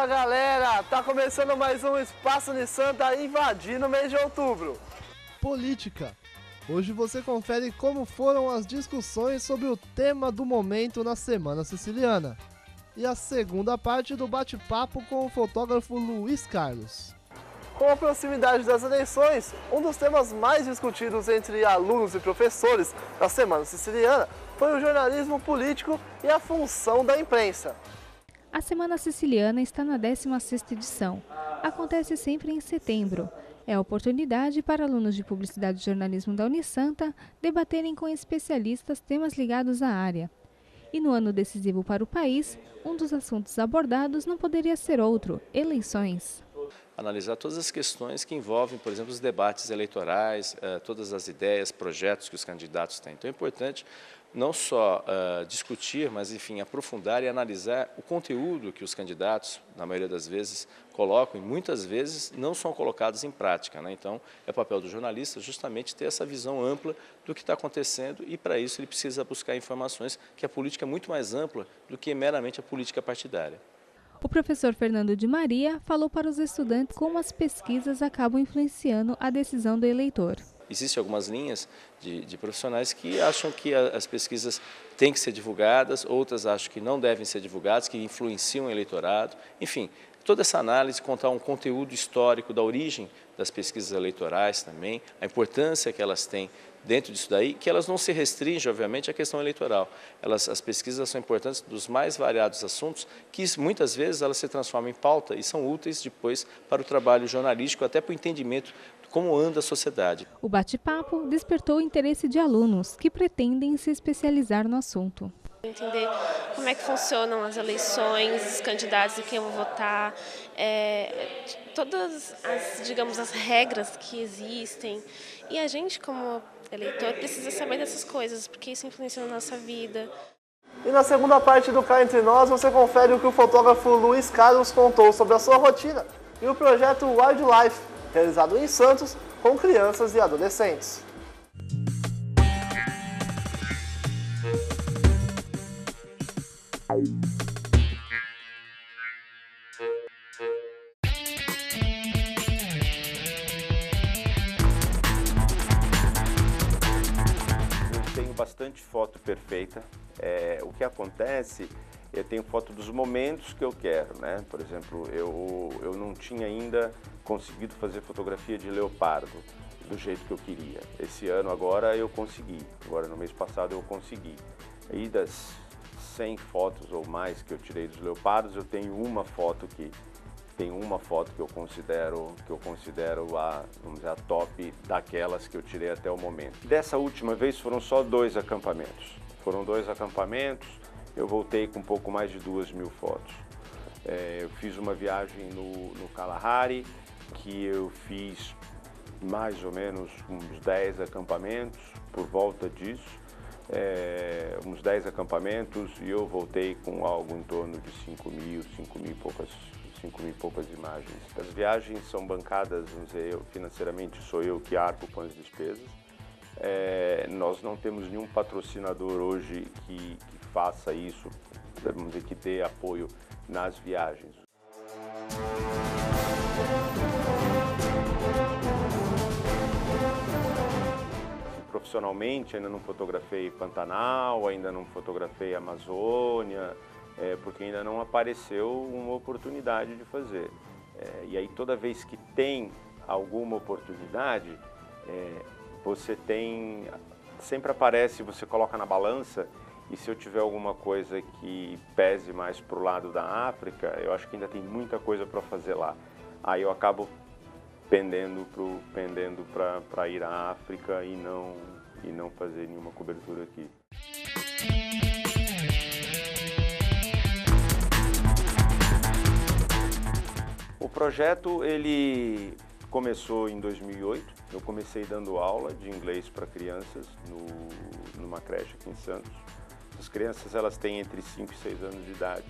galera, tá começando mais um Espaço Unisanta invadindo o mês de outubro. Política. Hoje você confere como foram as discussões sobre o tema do momento na Semana Siciliana. E a segunda parte do bate-papo com o fotógrafo Luiz Carlos. Com a proximidade das eleições, um dos temas mais discutidos entre alunos e professores da Semana Siciliana foi o jornalismo político e a função da imprensa. A Semana Siciliana está na 16ª edição. Acontece sempre em setembro. É a oportunidade para alunos de Publicidade e Jornalismo da Unisanta debaterem com especialistas temas ligados à área. E no ano decisivo para o país, um dos assuntos abordados não poderia ser outro: eleições. Analisar todas as questões que envolvem, por exemplo, os debates eleitorais, todas as ideias, projetos que os candidatos têm. Então é importante não só discutir, mas, enfim, aprofundar e analisar o conteúdo que os candidatos, na maioria das vezes, colocam e muitas vezes não são colocados em prática, né? Então, é papel do jornalista justamente ter essa visão ampla do que está acontecendo e, para isso, ele precisa buscar informações, que a política é muito mais ampla do que meramente a política partidária. O professor Fernando de Maria falou para os estudantes como as pesquisas acabam influenciando a decisão do eleitor. Existem algumas linhas de profissionais que acham que as pesquisas têm que ser divulgadas, outras acham que não devem ser divulgadas, que influenciam o eleitorado. Enfim, toda essa análise, contar um conteúdo histórico da origem das pesquisas eleitorais também, a importância que elas têm dentro disso daí, que elas não se restringem, obviamente, à questão eleitoral. As pesquisas são importantes dos mais variados assuntos, que muitas vezes elas se transformam em pauta e são úteis depois para o trabalho jornalístico, até para o entendimento de como anda a sociedade. O bate-papo despertou o interesse de alunos que pretendem se especializar no assunto. Entender como é que funcionam as eleições, os candidatos e quem eu vou votar, todas as regras que existem. E a gente, como eleitor, precisa saber dessas coisas, porque isso influencia na nossa vida. E na segunda parte do Cá Entre Nós, você confere o que o fotógrafo Luiz Carlos contou sobre a sua rotina e o projeto Wildlife, realizado em Santos com crianças e adolescentes. Eu tenho bastante foto perfeita. O que acontece, eu tenho foto dos momentos que eu quero, né? Por exemplo, eu não tinha ainda conseguido fazer fotografia de leopardo do jeito que eu queria. Esse ano agora eu consegui, agora no mês passado eu consegui. Aí das 100 fotos ou mais que eu tirei dos leopardos, eu tenho uma foto que eu considero vamos dizer, a top daquelas que eu tirei até o momento. Dessa última vez foram só 2 acampamentos. Foram 2 acampamentos, eu voltei com um pouco mais de 2.000 fotos. Eu fiz uma viagem no Kalahari, que eu fiz mais ou menos uns 10 acampamentos, por volta disso. Uns 10 acampamentos, e eu voltei com algo em torno de 5.000 e poucas imagens. As viagens são bancadas, vamos dizer, financeiramente sou eu que arco com as despesas. Nós não temos nenhum patrocinador hoje que faça isso, vamos dizer, que dê apoio nas viagens. Profissionalmente ainda não fotografei Pantanal, ainda não fotografei Amazônia, porque ainda não apareceu uma oportunidade de fazer. E aí toda vez que tem alguma oportunidade, sempre aparece, você coloca na balança, e se eu tiver alguma coisa que pese mais para o lado da África, eu acho que ainda tem muita coisa para fazer lá. Aí eu acabo pendendo para ir à África e não fazer nenhuma cobertura aqui. O projeto ele começou em 2008. Eu comecei dando aula de inglês para crianças numa creche aqui em Santos. As crianças elas têm entre 5 e 6 anos de idade.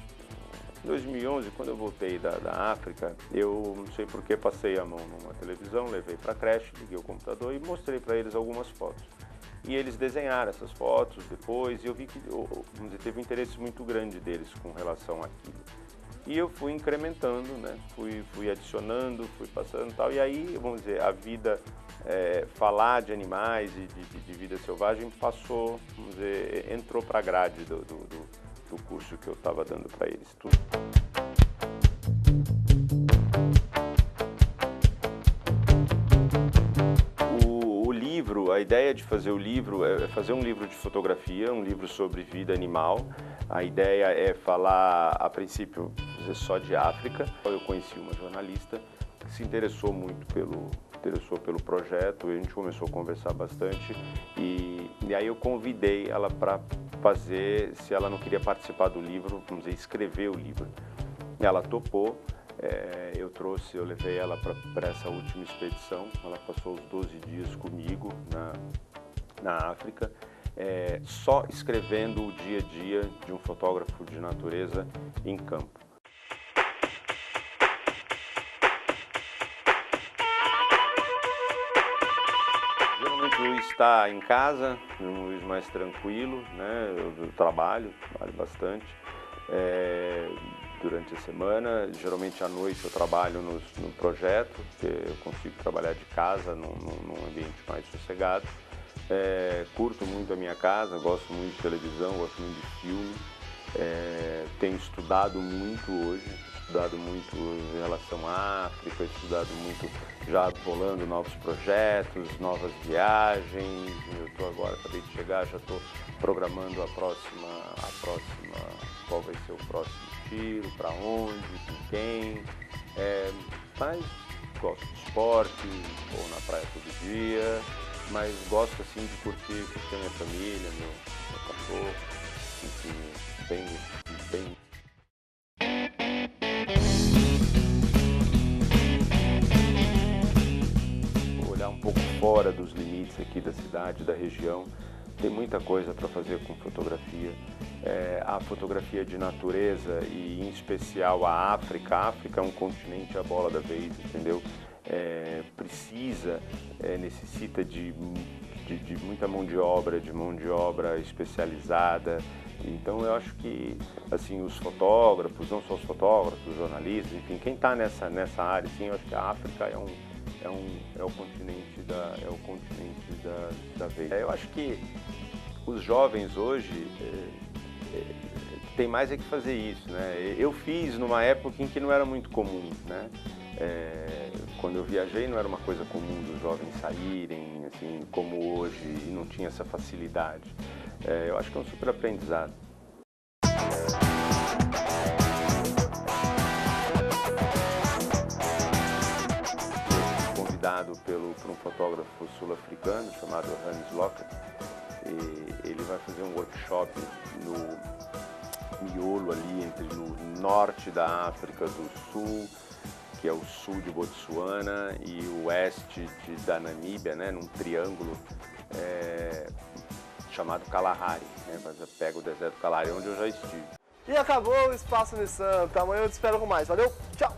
Em 2011, quando eu voltei da África, eu não sei por que passei a mão numa televisão, levei para a creche, liguei o computador e mostrei para eles algumas fotos. E eles desenharam essas fotos depois, e eu vi que teve um interesse muito grande deles com relação àquilo. E eu fui incrementando, né? Fui adicionando, fui passando e tal. E aí, vamos dizer, a vida, falar de animais e de vida selvagem passou, vamos dizer, entrou para a grade do curso que eu estava dando para eles. Tudo. O livro, a ideia de fazer o livro é fazer um livro de fotografia, um livro sobre vida animal. A ideia é falar, a princípio, só de África. Eu conheci uma jornalista que se interessou muito pelo projeto, a gente começou a conversar bastante e aí eu convidei ela para fazer, se ela não queria participar do livro, vamos dizer, escrever o livro. Ela topou, eu levei ela para essa última expedição, ela passou os 12 dias comigo na África, só escrevendo o dia a dia de um fotógrafo de natureza em campo. Geralmente eu estou em casa, um Luiz mais tranquilo, né? Eu trabalho bastante durante a semana. Geralmente à noite eu trabalho no projeto, que eu consigo trabalhar de casa num ambiente mais sossegado. Curto muito a minha casa, gosto muito de televisão, gosto muito de filme. Tenho estudado muito hoje, em relação à África, estudado muito, já bolando novos projetos, novas viagens. Eu acabei de chegar, já estou programando a próxima, qual vai ser o próximo tiro, para onde, com quem. Mas gosto de esporte, vou na praia todo dia, mas gosto assim de curtir a minha família, meu cachorro, enfim, bem. Vou olhar um pouco fora dos limites aqui da cidade, da região. Tem muita coisa para fazer com fotografia. A fotografia de natureza e, em especial, a África. A África é um continente à bola da vez, entendeu? Necessita de muita mão de obra especializada. Então eu acho que assim, os fotógrafos, não só os fotógrafos, os jornalistas, enfim, quem está nessa área, assim, eu acho que a África é o continente da vez. Eu acho que os jovens hoje tem mais é que fazer isso, né? Eu fiz numa época em que não era muito comum, né? Quando eu viajei não era uma coisa comum dos jovens saírem, assim, como hoje, e não tinha essa facilidade. Eu acho que é um super aprendizado. Eu fui convidado por um fotógrafo sul-africano chamado Hans Locker, e ele vai fazer um workshop no miolo ali, no norte da África do Sul, que é o sul de Botsuana, e o oeste da Namíbia, né, num triângulo chamado Kalahari, né, pega o deserto Kalahari, onde eu já estive. E acabou o Espaço Unisanta. Amanhã eu te espero com mais. Valeu, tchau!